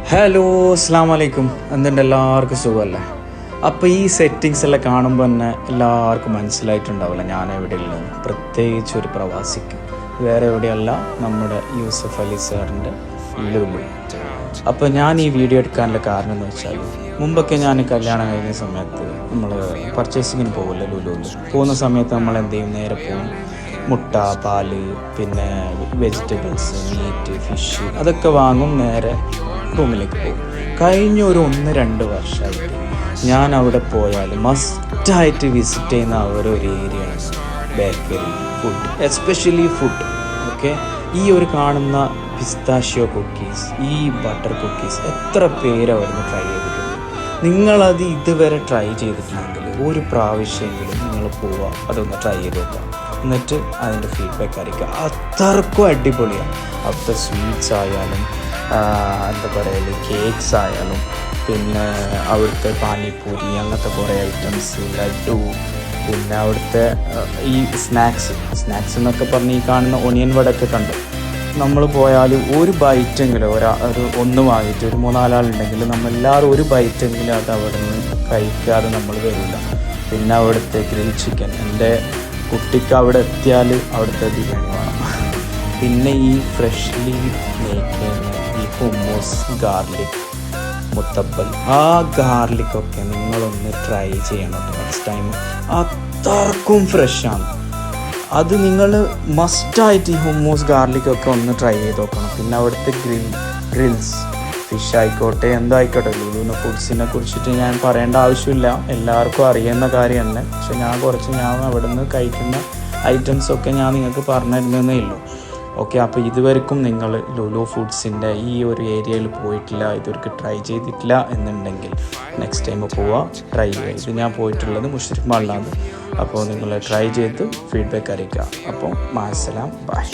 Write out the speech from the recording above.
Hello അസ്സാം വലൈക്കും. എന്തുണ്ട്, എല്ലാവർക്കും സുഖമല്ലേ? അപ്പോൾ ഈ സെറ്റിങ്സ് എല്ലാം കാണുമ്പോൾ തന്നെ എല്ലാവർക്കും മനസ്സിലായിട്ടുണ്ടാവില്ല ഞാൻ എവിടെയുള്ളത്. പ്രത്യേകിച്ച് ഒരു പ്രവാസിക്ക് വേറെ എവിടെയല്ല, നമ്മുടെ യൂസഫ് അലി സാറിൻ്റെ ലുലു. അപ്പോൾ ഞാൻ ഈ വീഡിയോ എടുക്കാനുള്ള കാരണം എന്ന് വെച്ചാൽ, മുമ്പൊക്കെ ഞാൻ കല്യാണം കഴിഞ്ഞ സമയത്ത് നമ്മൾ പർച്ചേസിങ്ങിന് പോകില്ല, ലുലുവിൽ പോകുന്ന സമയത്ത് നമ്മൾ എന്ത് ചെയ്യും, നേരെ പോകും, മുട്ട, പാല്, പിന്നെ വെജിറ്റബിൾസ്, മീറ്റ്, ഫിഷ് അതൊക്കെ വാങ്ങും, നേരെ റൂമിലേക്ക് പോകും. കഴിഞ്ഞ ഒരു 1-2 വർഷമായിട്ട് ഞാൻ അവിടെ പോയാൽ മസ്റ്റായിട്ട് വിസിറ്റ് ചെയ്യുന്ന ഒരു ഏരിയയാണ് bakery, food, especially food. Okay, ഈ ഒരു കാണുന്ന പിസ്താഷ്യോ കുക്കീസ്, ഈ ബട്ടർ കുക്കീസ്, എത്ര പേര് അവിടുന്ന് ട്രൈ ചെയ്തിട്ടുണ്ട്? നിങ്ങളത് ഇതുവരെ ട്രൈ ചെയ്തിട്ടുണ്ടെങ്കിൽ ഒരു പ്രാവശ്യമെങ്കിലും നിങ്ങൾ പോവുക, അതൊന്ന് ട്രൈ ചെയ്ത് നോക്കുക, എന്നിട്ട് അതിൻ്റെ ഫീഡ്ബാക്ക് അറിയിക്കുക. അത്രക്കും അടിപൊളിയാണ്. അവിടുത്തെ സ്വീറ്റ്സ് ആയാലും എന്താ പറയുക, കേക്ക്സ് ആയാലും, പിന്നെ അവിടുത്തെ പാനിപ്പൂരി, അങ്ങനത്തെ കുറേ ഐറ്റംസ്, ലഡു, പിന്നെ അവിടുത്തെ ഈ സ്നാക്സ് എന്നൊക്കെ പറഞ്ഞ് ഈ കാണുന്ന ഒണിയൻ വടയൊക്കെ കണ്ടു. നമ്മൾ പോയാൽ ഒരു ബൈറ്റെങ്കിലും ഒന്ന് വാങ്ങിയിട്ട് ഒരു 3-4 ആളുണ്ടെങ്കിൽ നമ്മളെല്ലാവരും ഒരു ബൈറ്റെങ്കിലും അത് അവിടെ നിന്ന് കഴിക്കാതെ നമ്മൾ വരില്ല. പിന്നെ അവിടുത്തെ ഗ്രിൽ ചിക്കൻ, എൻ്റെ കുട്ടിക്ക് അവിടെ എത്തിയാൽ അവിടുത്തെ ബിരിയാണി വേണം. പിന്നെ ഈ ഫ്രഷ്ലി മേക്ക് ഈ ഹുമ്മൂസ്, ഗാർലിക്, മുത്തപ്പൽ, ആ ഗാർലിക്കൊക്കെ നിങ്ങളൊന്ന് ട്രൈ ചെയ്യണം നെക്സ്റ്റ് ടൈം. അത്രക്കും ഫ്രഷാണ് അത്. നിങ്ങൾ മസ്റ്റായിട്ട് ഈ ഹുമ്മൂസ്, ഗാർലിക്കൊക്കെ ഒന്ന് ട്രൈ ചെയ്ത് നോക്കണം. പിന്നെ അവിടുത്തെ ഗ്രിൽസ്, ഫിഷ് ആയിക്കോട്ടെ, എന്തായിക്കോട്ടെ, ലുലുവിൻ്റെ ഫുഡ്സിനെ കുറിച്ചിട്ട് ഞാൻ പറയേണ്ട ആവശ്യമില്ല, എല്ലാവർക്കും അറിയുന്ന കാര്യം തന്നെ. പക്ഷെ ഞാൻ അവിടെ നിന്ന് കഴിക്കുന്ന ഐറ്റംസൊക്കെ ഞാൻ നിങ്ങൾക്ക് പറഞ്ഞു തരുന്നതേ ഉള്ളൂ. ഓക്കെ, അപ്പോൾ ഇതുവരെക്കും നിങ്ങൾ ലുലു ഫുഡ്സിൻ്റെ ഈ ഒരു ഏരിയയിൽ പോയിട്ടില്ല, ഇതുവരെ ട്രൈ ചെയ്തിട്ടില്ല എന്നുണ്ടെങ്കിൽ നെക്സ്റ്റ് ടൈം പോവുക, ട്രൈ ചെയ്യുക. ഇത് ഞാൻ പോയിട്ടുള്ളത് മുഷറഫ് മാളിലാണ്. അപ്പോൾ നിങ്ങൾ ട്രൈ ചെയ്ത് ഫീഡ്ബാക്ക് അറിയിക്കുക. അപ്പോൾ മാസലാം, ബൈ.